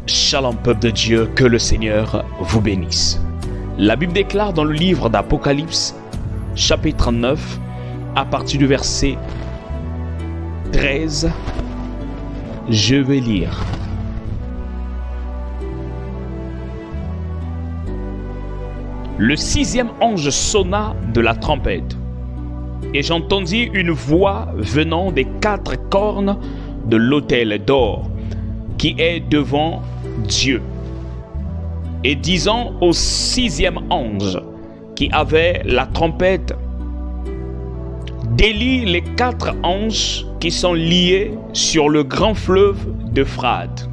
Shalom peuple de Dieu, que le Seigneur vous bénisse. La Bible déclare dans le livre d'Apocalypse, chapitre 39, à partir du verset 13, je vais lire. Le sixième ange sonna de la trompette, et j'entendis une voix venant des quatre cornes de l'autel d'or qui est devant Dieu, et disant au sixième ange qui avait la trompette, délie les quatre anges qui sont liés sur le grand fleuve d'Euphrate.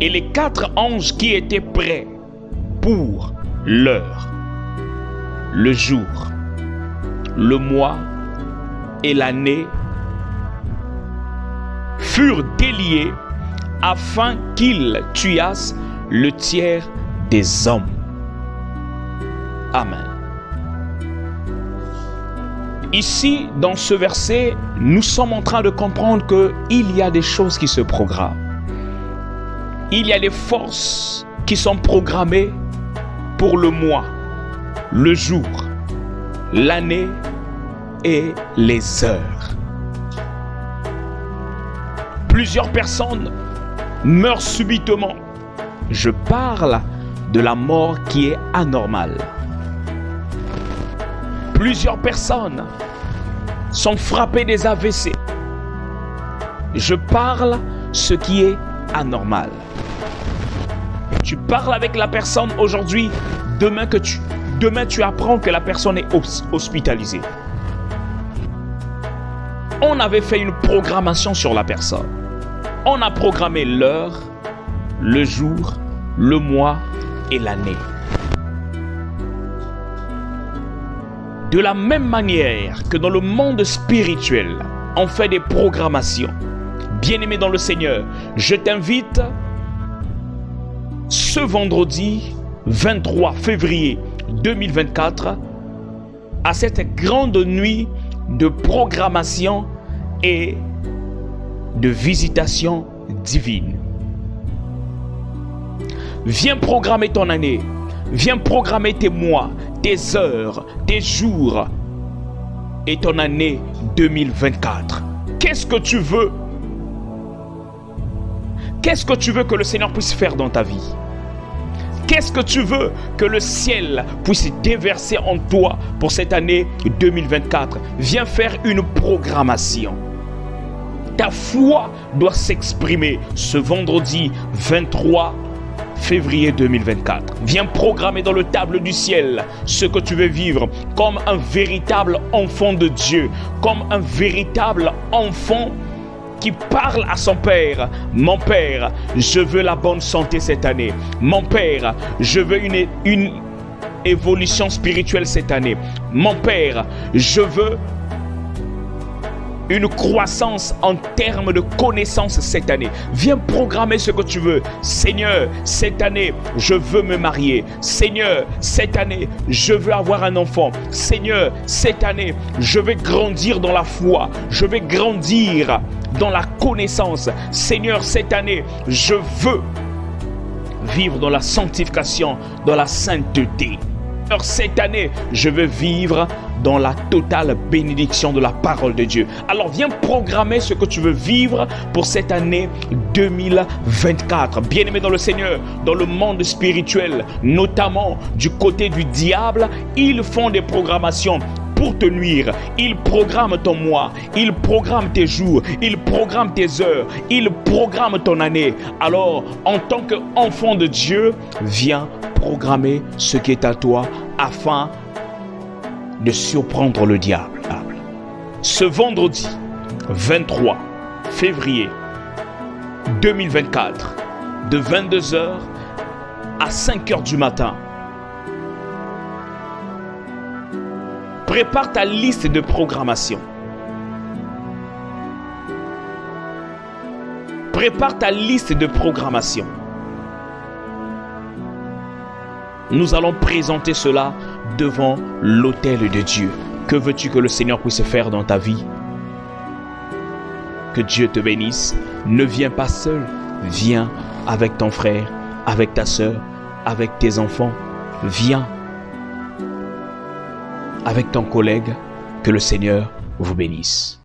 Et les quatre anges qui étaient prêts pour l'heure, le jour, le mois et l'année furent déliés afin qu'ils tuassent le tiers des hommes. Amen. Ici, dans ce verset, nous sommes en train de comprendre qu'il y a des choses qui se programment. Il y a des forces qui sont programmées pour le mois, le jour, l'année et les heures. Plusieurs personnes meurent subitement. Je parle de la mort qui est anormale. Plusieurs personnes sont frappées des AVC. Je parle ce qui est anormal. Tu parles avec la personne aujourd'hui, demain tu apprends que la personne est hospitalisée. On avait fait une programmation sur la personne. On a programmé l'heure, le jour, le mois et l'année. De la même manière que dans le monde spirituel, on fait des programmations. Bien-aimé dans le Seigneur, je t'invite ce vendredi 23 février 2024 à cette grande nuit de programmation et de visitation divine. Viens programmer ton année, viens programmer tes mois, tes heures, tes jours et ton année 2024. Qu'est-ce que tu veux? Qu'est-ce que tu veux que le Seigneur puisse faire dans ta vie? Qu'est-ce que tu veux que le ciel puisse déverser en toi pour cette année 2024? Viens faire une programmation. Ta foi doit s'exprimer ce vendredi 23 février 2024. Viens programmer dans le tableau du ciel ce que tu veux vivre comme un véritable enfant de Dieu, comme un véritable enfant qui parle à son père. Mon père, je veux la bonne santé cette année. Mon père, je veux une évolution spirituelle cette année. Mon père, je veux une croissance en termes de connaissances cette année. Viens programmer ce que tu veux. Seigneur, cette année, je veux me marier. Seigneur, cette année, je veux avoir un enfant. Seigneur, cette année, je vais grandir dans la foi. Je vais grandir dans la connaissance. Seigneur, cette année, je veux vivre dans la sanctification, dans la sainteté. Cette année, je veux vivre dans la totale bénédiction de la parole de Dieu. Alors viens programmer ce que tu veux vivre pour cette année 2024. Bien-aimé dans le Seigneur, dans le monde spirituel, notamment du côté du diable, ils font des programmations pour te nuire. Il programme ton mois, il programme tes jours, il programme tes heures, il programme ton année. Alors, en tant qu'enfant de Dieu, viens programmer ce qui est à toi afin de surprendre le diable. Ce vendredi 23 février 2024, de 22h à 5h du matin, prépare ta liste de programmation. Prépare ta liste de programmation. Nous allons présenter cela devant l'autel de Dieu. Que veux-tu que le Seigneur puisse faire dans ta vie? Que Dieu te bénisse. Ne viens pas seul. Viens avec ton frère, avec ta sœur, avec tes enfants. Viens avec ton collègue. Que le Seigneur vous bénisse.